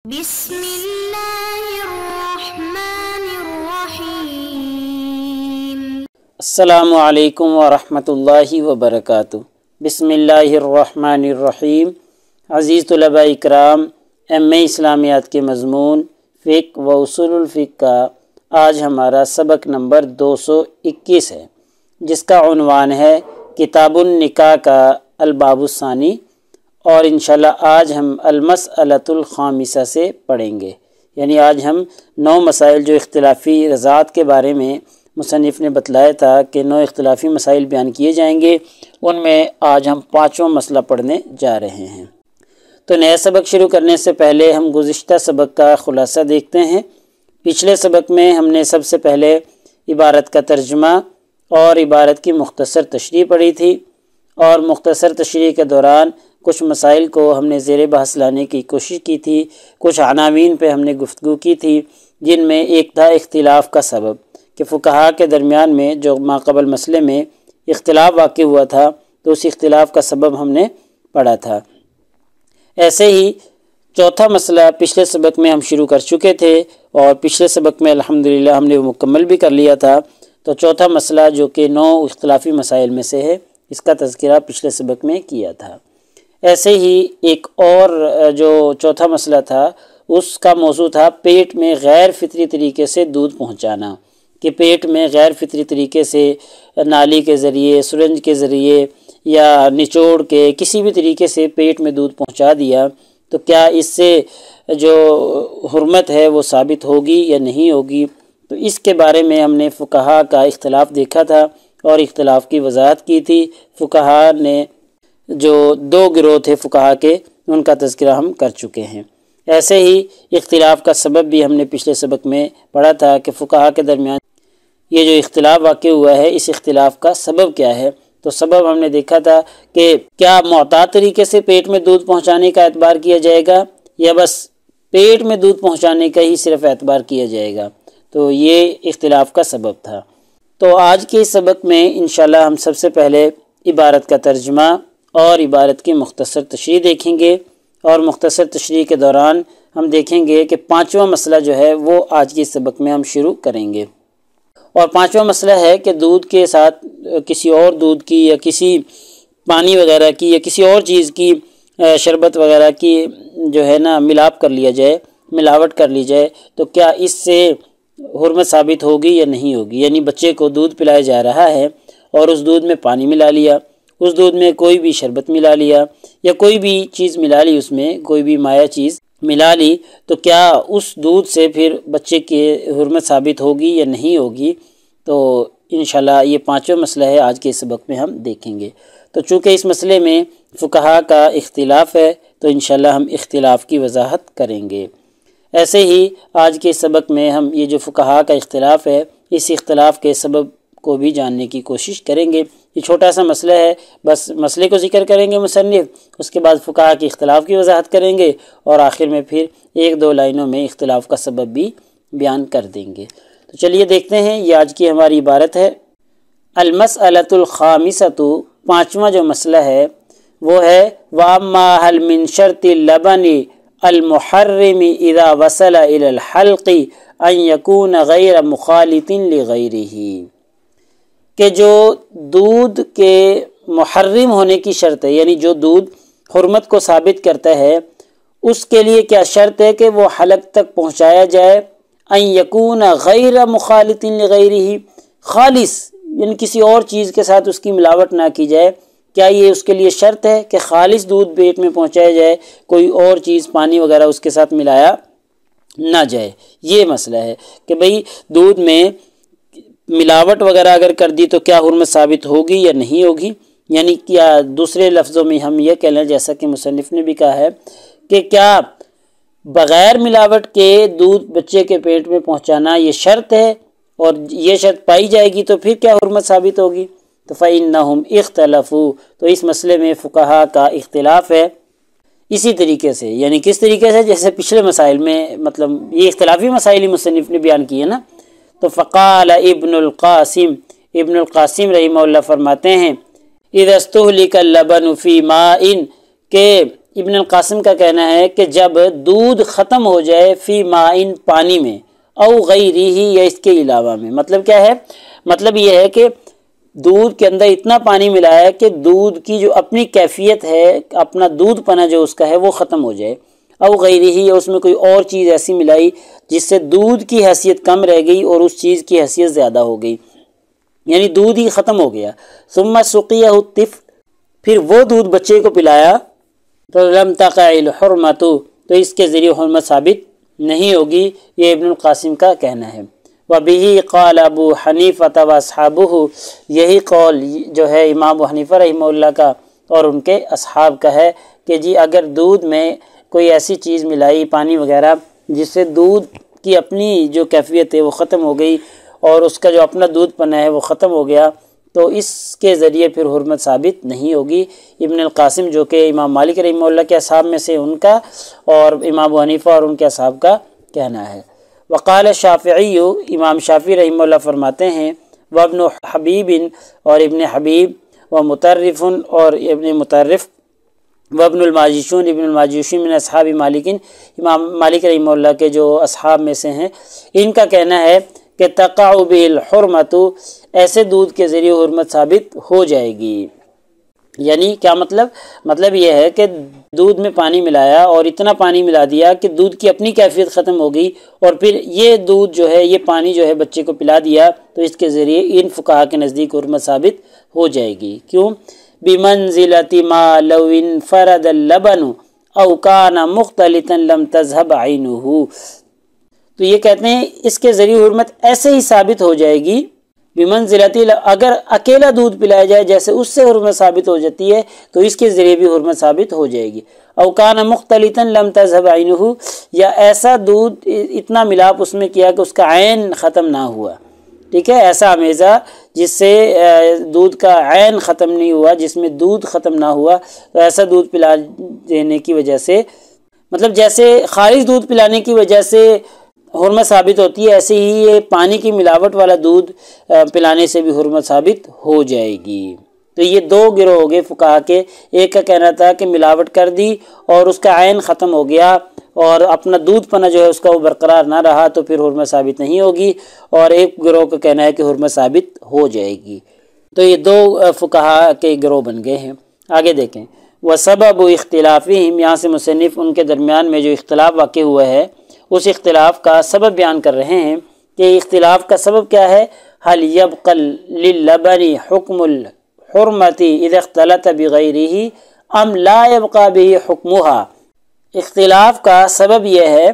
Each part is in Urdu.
بسم اللہ الرحمن الرحیم۔ السلام علیکم ورحمۃ اللہ وبرکاتہ۔ بسم اللہ الرحمن الرحیم۔ عزیز طلباء اکرام، ایم.اے اسلامیات کے مضمون فقہ و اصول الفقہ کا آج ہمارا سبق نمبر 221 ہے، جس کا عنوان ہے کتاب النکاح کا الباب الثانی، اور انشاءاللہ آج ہم المسألۃ الخامسہ سے پڑھیں گے۔ یعنی آج ہم 9 مسائل جو اختلافی رضاعت کے بارے میں مصنف نے بتلایا تھا کہ 9 اختلافی مسائل بیان کیے جائیں گے، ان میں آج ہم 5واں مسئلہ پڑھنے جا رہے ہیں۔ تو نیا سبق شروع کرنے سے پہلے ہم گزشتہ سبق کا خلاصہ دیکھتے ہیں۔ پچھلے سبق میں ہم نے سب سے پہلے عبارت کا ترجمہ اور عبارت کی مختصر تشریح پڑھی تھی، اور مختصر تشریح کے دوران کچھ مسائل کو ہم نے زیر بحث لانے کی کوشش کی تھی، کچھ عناوین پہ ہم نے گفتگو کی تھی، جن میں ایک تھا اختلاف کا سبب، کہ فقہا کے درمیان میں جو ماقبل مسئلے میں اختلاف واقع ہوا تھا تو اس اختلاف کا سبب ہم نے پڑھا تھا۔ ایسے ہی چوتھا مسئلہ پچھلے سبق میں ہم شروع کر چکے تھے، اور پچھلے سبق میں الحمدللہ ہم نے وہ مکمل بھی کر لیا تھا۔ تو چوتھا مسئلہ جو کہ 9 اختلافی مسائل میں سے ہے، اس کا تذکرہ پچھلے سبق میں کیا تھا۔ ایسے ہی ایک اور جو چوتھا مسئلہ تھا، اس کا موضوع تھا پیٹ میں غیر فطری طریقے سے دودھ پہنچانا، کہ پیٹ میں غیر فطری طریقے سے نالی کے ذریعے، سرنج کے ذریعے یا نچوڑ کے کسی بھی طریقے سے پیٹ میں دودھ پہنچا دیا تو کیا اس سے جو حرمت ہے وہ ثابت ہوگی یا نہیں ہوگی۔ تو اس کے بارے میں ہم نے فقہا کا اختلاف دیکھا تھا اور اختلاف کی وضاحت کی تھی۔ فقہا نے جو 2 گروہ تھے فقہا کے، ان کا تذکرہ ہم کر چکے ہیں۔ ایسے ہی اختلاف کا سبب بھی ہم نے پچھلے سبق میں پڑھا تھا کہ فقہا کے درمیان یہ جو اختلاف واقع ہوا ہے، اس اختلاف کا سبب کیا ہے۔ تو سبب ہم نے دیکھا تھا کہ کیا معتاد طریقے سے پیٹ میں دودھ پہنچانے کا اعتبار کیا جائے گا، یا بس پیٹ میں دودھ پہنچانے کا ہی صرف اعتبار کیا جائے گا۔ تو یہ اختلاف کا سبب تھا۔ تو آج کے اس سبق میں انشاءاللہ ہم سب سے پہلے عبارت کا ترجمہ اور عبارت کی مختصر تشریح دیکھیں گے، اور مختصر تشریح کے دوران ہم دیکھیں گے کہ 5واں مسئلہ جو ہے وہ آج کے سبق میں ہم شروع کریں گے۔ اور 5واں مسئلہ ہے کہ دودھ کے ساتھ کسی اور دودھ کی یا کسی پانی وغیرہ کی یا کسی اور چیز کی شربت وغیرہ کی جو ہے نا ملاپ کر لیا جائے، ملاوٹ کر لی جائے، تو کیا اس سے حرمت ثابت ہوگی یا نہیں ہوگی۔ یعنی بچے کو دودھ پلایا جا رہا ہے اور اس دودھ میں پانی ملا لیا، اس دودھ میں کوئی بھی شربت ملا لیا یا کوئی بھی چیز ملا لی، اس میں کوئی بھی مائع چیز ملا لی، تو کیا اس دودھ سے پھر بچے کی حرمت ثابت ہوگی یا نہیں ہوگی۔ تو انشاءاللہ یہ 5واں مسئلہ ہے، آج کے سبق میں ہم دیکھیں گے۔ تو چونکہ اس مسئلے میں فقہا کا اختلاف ہے تو انشاءاللہ ہم اختلاف کی وضاحت کریں گے۔ ایسے ہی آج کے سبق میں ہم یہ جو فقہا کا اختلاف ہے، اس اختلاف کے سبب کو بھی جاننے کی کوشش کریں گے۔ یہ چھوٹا سا مسئلہ ہے، بس مسئلے کو ذکر کریں گے مصنف، اس کے بعد فقہا کے اختلاف کی وضاحت کریں گے، اور آخر میں پھر 1-2 لائنوں میں اختلاف کا سبب بھی بیان کر دیں گے۔ تو چلیے دیکھتے ہیں، یہ آج کی ہماری عبارت ہے۔ المسألۃ الخامسۃ، 5واں جو مسئلہ ہے وہ ہے وَأَمَّا هَلْ مِنْ شَرْطِ اللَّبَنِ الْمُحَرِّمِ إِذَا وَصَلَ إِلَى الْحَلْقِ أَنْ يَكُونَ غَيْرَ مُخَالِطٍ لِغَيْرِهِ، کہ جو دودھ کے محرم ہونے کی شرط ہے، یعنی جو دودھ حرمت کو ثابت کرتا ہے، اس کے لیے کیا شرط ہے کہ وہ حلق تک پہنچایا جائے۔ ان یکون غیر مخالط لغیرہ، خالص یعنی کسی اور چیز کے ساتھ اس کی ملاوٹ نہ کی جائے، کیا یہ اس کے لیے شرط ہے کہ خالص دودھ پیٹ میں پہنچایا جائے، کوئی اور چیز پانی وغیرہ اس کے ساتھ ملایا نہ جائے۔ یہ مسئلہ ہے کہ بھئی دودھ میں ملاوٹ وغیرہ اگر کر دی تو کیا حرمت ثابت ہوگی یا نہیں ہوگی۔ یعنی کیا دوسرے لفظوں میں ہم یہ کہہ لیں، جیسا کہ مصنف نے بھی کہا ہے کہ کیا بغیر ملاوٹ کے دودھ بچے کے پیٹ میں پہنچانا یہ شرط ہے، اور یہ شرط پائی جائے گی تو پھر کیا حرمت ثابت ہوگی۔ تو فَإِنَّهُمْ اخْتَلَفُوا، تو اس مسئلے میں فقہا کا اختلاف ہے اسی طریقے سے، یعنی کس طریقے سے، جیسے پچھلے مسائل میں، مطلب یہ اختلافی مسائل ہی مصنف نے بیان کیے نا۔ تو فقال ابن القاسم رحمہ اللہ فرماتے ہیں اذا استهلك اللبن في ماء، کہ ابن القاسم کا کہنا ہے کہ جب دودھ ختم ہو جائے فی مائن پانی میں او غیرہ یا اس کے علاوہ میں، مطلب کیا ہے؟ مطلب یہ ہے کہ دودھ کے اندر اتنا پانی ملا ہے کہ دودھ کی جو اپنی کیفیت ہے، اپنا دودھ پنا جو اس کا ہے وہ ختم ہو جائے، او غیرہ یا اس میں کوئی اور چیز ایسی ملائی جس سے دودھ کی حیثیت کم رہ گئی اور اس چیز کی حیثیت زیادہ ہو گئی، یعنی دودھ ہی ختم ہو گیا۔ ثم سقیہ الطفل، پھر وہ دودھ بچے کو پلایا، تو لم تقع الحرمۃ، تو اس کے ذریعے حرمت ثابت نہیں ہوگی، یہ ابن القاسم کا کہنا ہے۔ وَبِهِ قَالَ ابو حنیفہ وَأَصْحَابُهُ، یہی قول جو ہے امام ابو حنیفہ رحمہ اللہ کا اور ان کے اصحاب کا ہے کہ جی اگر دودھ میں کوئی ایسی چیز ملائی پانی وغیرہ جس سے دودھ کی اپنی جو کیفیت ہے وہ ختم ہو گئی اور اس کا جو اپنا دودھ پنا ہے وہ ختم ہو گیا، تو اس کے ذریعے پھر حرمت ثابت نہیں ہوگی۔ ابن القاسم جو کہ امام مالک رحمہ اللہ کے اصحاب میں سے ان کا اور امام ابو حنیفہ اور ان کے اصحاب کا کہنا ہے۔ وقال شافعی، امام شافعی رحمہ اللہ فرماتے ہیں، وابن حبیب، اور ابن حبیب، ومطرف، اور ابن مطرف، وابن الماجشون، ابن الماجشون من اصحاب مالک، امام مالک رحمہ اللہ کے جو اصحاب میں سے ہیں، ان کا کہنا ہے کہ تقع به الحرمۃ، ایسے دودھ کے ذریعے حرمت ثابت ہو جائے گی۔ یعنی کیا مطلب یہ ہے کہ دودھ میں پانی ملایا اور اتنا پانی ملا دیا کہ دودھ کی اپنی کیفیت ختم ہو گئی، اور پھر یہ دودھ جو ہے، یہ پانی جو ہے بچے کو پلا دیا، تو اس کے ذریعے ان فقہا کے نزدیک حرمت ثابت ہو جائے گی۔ کیوں؟ بمنزلۃ ما لو انفرد اللبن او کان مختلطا لم تذهب عینہ، تو یہ کہتے ہیں اس کے ذریعے حرمت ایسے ہی ثابت ہو جائے گی، بمنزلۃ، اگر اکیلا دودھ پلایا جائے جیسے اس سے حرمت ثابت ہو جاتی ہے تو اس کے ذریعے بھی حرمت ثابت ہو جائے گی۔ او کان مختلطا لم تذهب عینہ، یا ایسا دودھ اتنا ملاپ اس میں کیا کہ اس کا عین ختم نہ ہوا، ٹھیک ہے، ایسا امیزہ جس سے دودھ کا عین ختم نہیں ہوا، جس میں دودھ ختم نہ ہوا، تو ایسا دودھ پلا دینے کی وجہ سے، مطلب جیسے خالص دودھ پلانے کی وجہ سے حرمت ثابت ہوتی ہے، ایسے ہی یہ پانی کی ملاوٹ والا دودھ پلانے سے بھی حرمت ثابت ہو جائے گی۔ تو یہ دو گروہ ہو گئے فقہا کے، ایک کا کہنا تھا کہ ملاوٹ کر دی اور اس کا عین ختم ہو گیا اور اپنا دودھ پنا جو ہے اس کا وہ برقرار نہ رہا تو پھر حرمت ثابت نہیں ہوگی، اور ایک گروہ کا کہنا ہے کہ حرمت ثابت ہو جائے گی۔ تو یہ دو فقہا کے گروہ بن گئے ہیں۔ آگے دیکھیں، وسبب اختلافہم، یہاں سے مصنف ان کے درمیان میں جو اختلاف واقع ہوا ہے اس اختلاف کا سبب بیان کر رہے ہیں کہ اختلاف کا سبب کیا ہے۔ هل يبقى للبن حکم الحرمت اذا اختلط بغیرہ ام لا يبقى به حکمها، اختلاف کا سبب یہ ہے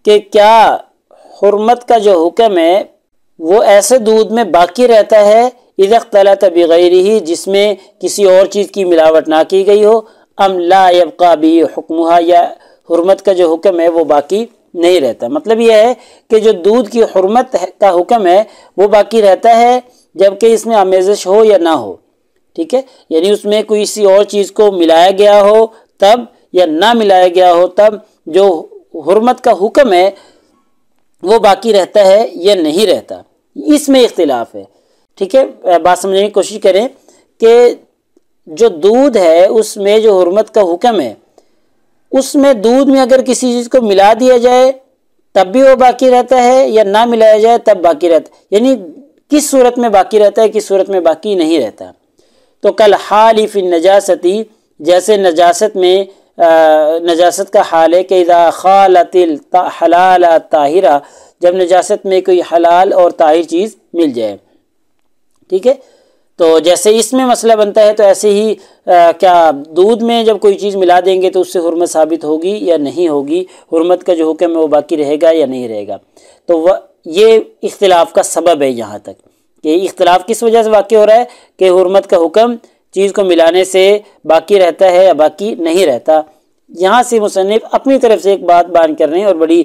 کہ کیا حرمت کا جو حکم ہے وہ ایسے دودھ میں باقی رہتا ہے اذا اختلط بغیرہ، جس میں کسی اور چیز کی ملاوٹ نہ کی گئی ہو، ام لا يبقى به حکمها، یا حرمت کا جو حکم ہے وہ باقی نہیں رہتا۔ مطلب یہ ہے کہ جو دودھ کی حرمت کا حکم ہے وہ باقی رہتا ہے جبکہ اس میں آمیزش ہو یا نہ ہو، ٹھیک ہے، یعنی اس میں کوئی کسی اور چیز کو ملایا گیا ہو تب یا نہ ملایا گیا ہو تب جو حرمت کا حکم ہے وہ باقی رہتا ہے یا نہیں رہتا، اس میں اختلاف ہے، ٹھیک ہے۔ بات سمجھنے کی کوشش کریں کہ جو دودھ ہے اس میں جو حرمت کا حکم ہے اس میں دودھ میں اگر کسی چیز کو ملا دیا جائے تب بھی وہ باقی رہتا ہے یا نہ ملایا جائے تب باقی رہتا ہے، یعنی کس صورت میں باقی رہتا ہے کس صورت میں باقی نہیں رہتا۔ تو کل حال فی النجاستی، جیسے نجاست میں نجاست کا حال ہے کہ اذا خالت الحلال طاہرہ، جب نجاست میں کوئی حلال اور طاہر چیز مل جائے، ٹھیک ہے، تو جیسے اس میں مسئلہ بنتا ہے تو ایسے ہی کیا دودھ میں جب کوئی چیز ملا دیں گے تو اس سے حرمت ثابت ہوگی یا نہیں ہوگی، حرمت کا جو حکم ہے وہ باقی رہے گا یا نہیں رہے گا۔ تو یہ اختلاف کا سبب ہے یہاں تک کہ اختلاف کس وجہ سے واقع ہو رہا ہے کہ حرمت کا حکم چیز کو ملانے سے باقی رہتا ہے یا باقی نہیں رہتا۔ یہاں سے مصنف اپنی طرف سے ایک بات بیان کر رہے ہیں اور بڑی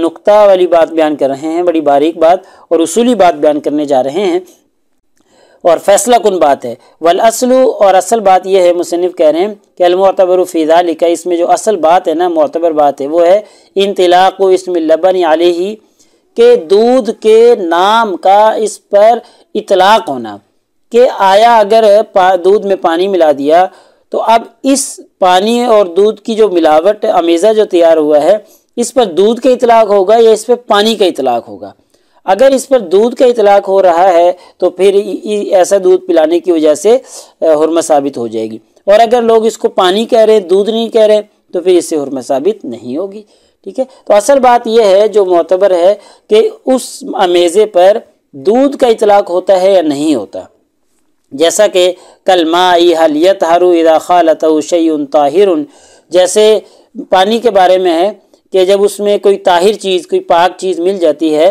نقطہ والی بات بیان کر رہے ہیں، بڑی باریک بات اور اصولی بات بیان کرنے جا رہے ہیں اور فیصلہ کن بات ہے۔ والاصل، اور اصل بات یہ ہے، مصنف کہہ رہے ہیں کہ المعتبر فی ذالک، اس میں جو اصل بات ہے نا، معتبر بات ہے، وہ ہے انطلاق اسم اللبن علیہ، کہ دودھ کے نام کا اس پر اطلاق ہونا، کہ آیا اگر دودھ میں پانی ملا دیا تو اب اس پانی اور دودھ کی جو ملاوٹ امیزہ جو تیار ہوا ہے اس پر دودھ کا اطلاق ہوگا یا اس پر پانی کا اطلاق ہوگا؟ اگر اس پر دودھ کا اطلاق ہو رہا ہے تو پھر ایسا دودھ پلانے کی وجہ سے حرمت ثابت ہو جائے گی، اور اگر لوگ اس کو پانی کہہ رہے ہیں دودھ نہیں کہہ رہے تو پھر اس سے حرمت ثابت نہیں ہوگی، ٹھیک ہے۔ تو اصل بات یہ ہے جو معتبر ہے کہ اس امیزے پر دودھ کا اطلاق ہوتا ہے یا نہیں ہوتا، جیسا کہ کالماء حل یطہر اذا خالطہ شیء طاہر، جیسے پانی کے بارے میں ہے کہ جب اس میں کوئی طاہر چیز، کوئی پاک چیز مل جاتی ہے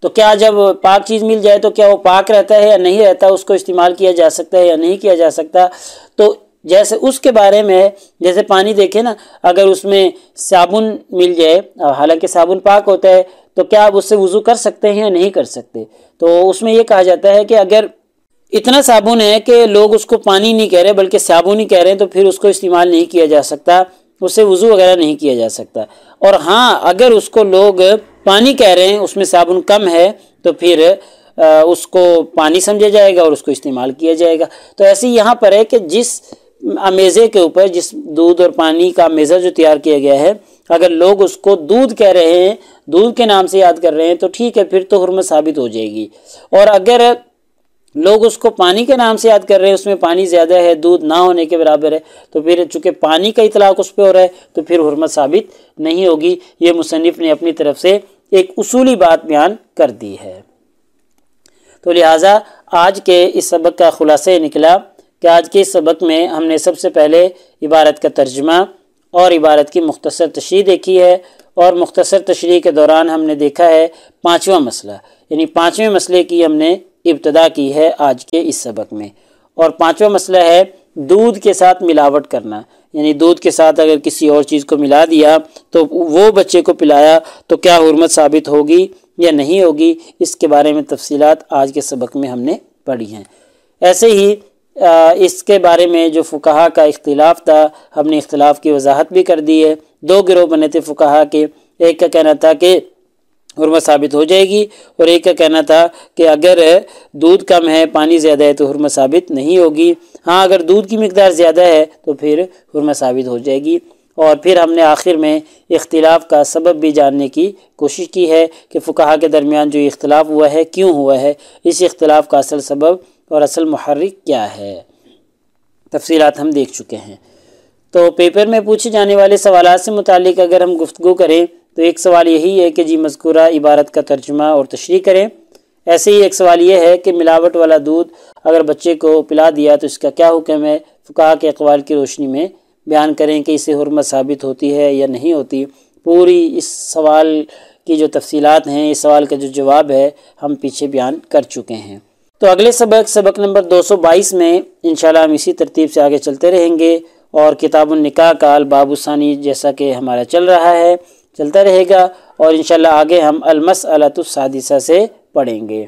تو کیا جب پاک چیز مل جائے تو کیا وہ پاک رہتا ہے یا نہیں رہتا، اس کو استعمال کیا جا سکتا ہے یا نہیں کیا جا سکتا؟ تو جیسے اس کے بارے میں جیسے پانی دیکھیں نا، اگر اس میں صابن مل جائے، حالانکہ صابن پاک ہوتا ہے، تو کیا آپ اس سے وضو کر سکتے ہیں یا نہیں کر سکتے؟ تو اس میں یہ کہا جاتا ہے کہ اگر اتنا صابن ہے کہ لوگ اس کو پانی نہیں کہہ رہے بلکہ صابن ہی کہہ رہے ہیں تو پھر اس کو استعمال نہیں کیا جا سکتا، اس سے وضو وغیرہ نہیں کیا جا سکتا۔ اور ہاں اگر اس کو لوگ پانی کہہ رہے ہیں، اس میں صابن کم ہے، تو پھر اس کو پانی سمجھا جائے گا اور اس کو استعمال کیا جائے گا۔ تو ایسے یہاں پر ہے کہ جس امیزے کے اوپر، جس دودھ اور پانی کا امیزہ جو تیار کیا گیا ہے، اگر لوگ اس کو دودھ کہہ رہے ہیں، دودھ کے نام سے یاد کر رہے ہیں تو ٹھیک ہے، پھر تو حرمت ثابت ہو جائے گی۔ اور اگر لوگ اس کو پانی کے نام سے یاد کر رہے ہیں، اس میں پانی زیادہ ہے، دودھ نہ ہونے کے برابر ہے، تو پھر چونکہ پانی کا اطلاق اس پہ ہو رہا ہے تو پھر حرمت ثابت نہیں ہوگی۔ یہ مصنف نے اپنی طرف سے ایک اصولی بات بیان کر دی ہے۔ تو لہٰذا آج کے اس سبق کا خلاصہ یہ نکلا کہ آج کے اس سبق میں ہم نے سب سے پہلے عبارت کا ترجمہ اور عبارت کی مختصر تشریح دیکھی ہے، اور مختصر تشریح کے دوران ہم نے دیکھا ہے پانچواں مسئلہ، یعنی پانچویں مسئلے کی ہم نے ابتدا کی ہے آج کے اس سبق میں، اور پانچواں مسئلہ ہے دودھ کے ساتھ ملاوٹ کرنا، یعنی دودھ کے ساتھ اگر کسی اور چیز کو ملا دیا تو وہ بچے کو پلایا تو کیا حرمت ثابت ہوگی یا نہیں ہوگی، اس کے بارے میں تفصیلات آج کے سبق میں ہم نے پڑھی ہیں۔ ایسے ہی اس کے بارے میں جو فقہا کا اختلاف تھا، ہم نے اختلاف کی وضاحت بھی کر دی ہے۔ دو گروہ بنے تھے فقہا کے، ایک کا کہنا تھا کہ حرمت ثابت ہو جائے گی، اور ایک کا کہنا تھا کہ اگر دودھ کم ہے، پانی زیادہ ہے تو حرمت ثابت نہیں ہوگی، ہاں اگر دودھ کی مقدار زیادہ ہے تو پھر حرمت ثابت ہو جائے گی۔ اور پھر ہم نے آخر میں اختلاف کا سبب بھی جاننے کی کوشش کی ہے کہ فقہا کے درمیان جو اختلاف ہوا ہے کیوں ہوا ہے، اس اختلاف کا اصل سبب اور اصل محرک کیا ہے، تفصیلات ہم دیکھ چکے ہیں۔ تو پیپر میں پوچھے جانے والے سوالات سے متعلق اگر ہم گفتگو کریں تو ایک سوال یہی ہے کہ جی مذکورہ عبارت کا ترجمہ اور تشریح کریں۔ ایسے ہی ایک سوال یہ ہے کہ ملاوٹ والا دودھ اگر بچے کو پلا دیا تو اس کا کیا حکم ہے، فقہا کے اقوال کی روشنی میں بیان کریں کہ اسے حرمت ثابت ہوتی ہے یا نہیں ہوتی۔ پوری اس سوال کی جو تفصیلات ہیں، اس سوال کا جو جواب ہے، ہم پیچھے بیان کر چکے ہیں۔ تو اگلے سبق نمبر 222 میں انشاءاللہ ہم اسی ترتیب سے آگے چلتے رہیں گے، اور کتاب النکاح کا الباب الثانی جیسا کہ ہمارا چل رہا ہے چلتا رہے گا، اور انشاءاللہ آگے ہم المسألۃ السادسہ سے پڑھیں گے۔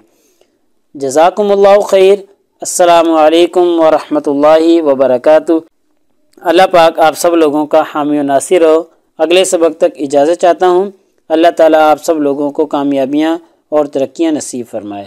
جزاکم اللہ خیر۔ السلام علیکم ورحمۃ اللہ وبرکاتہ۔ اللہ پاک آپ سب لوگوں کا حامی و ناصر ہو۔ اگلے سبق تک اجازت چاہتا ہوں۔ اللہ تعالیٰ آپ سب لوگوں کو کامیابیاں اور ترقیاں نصیب فرمائے۔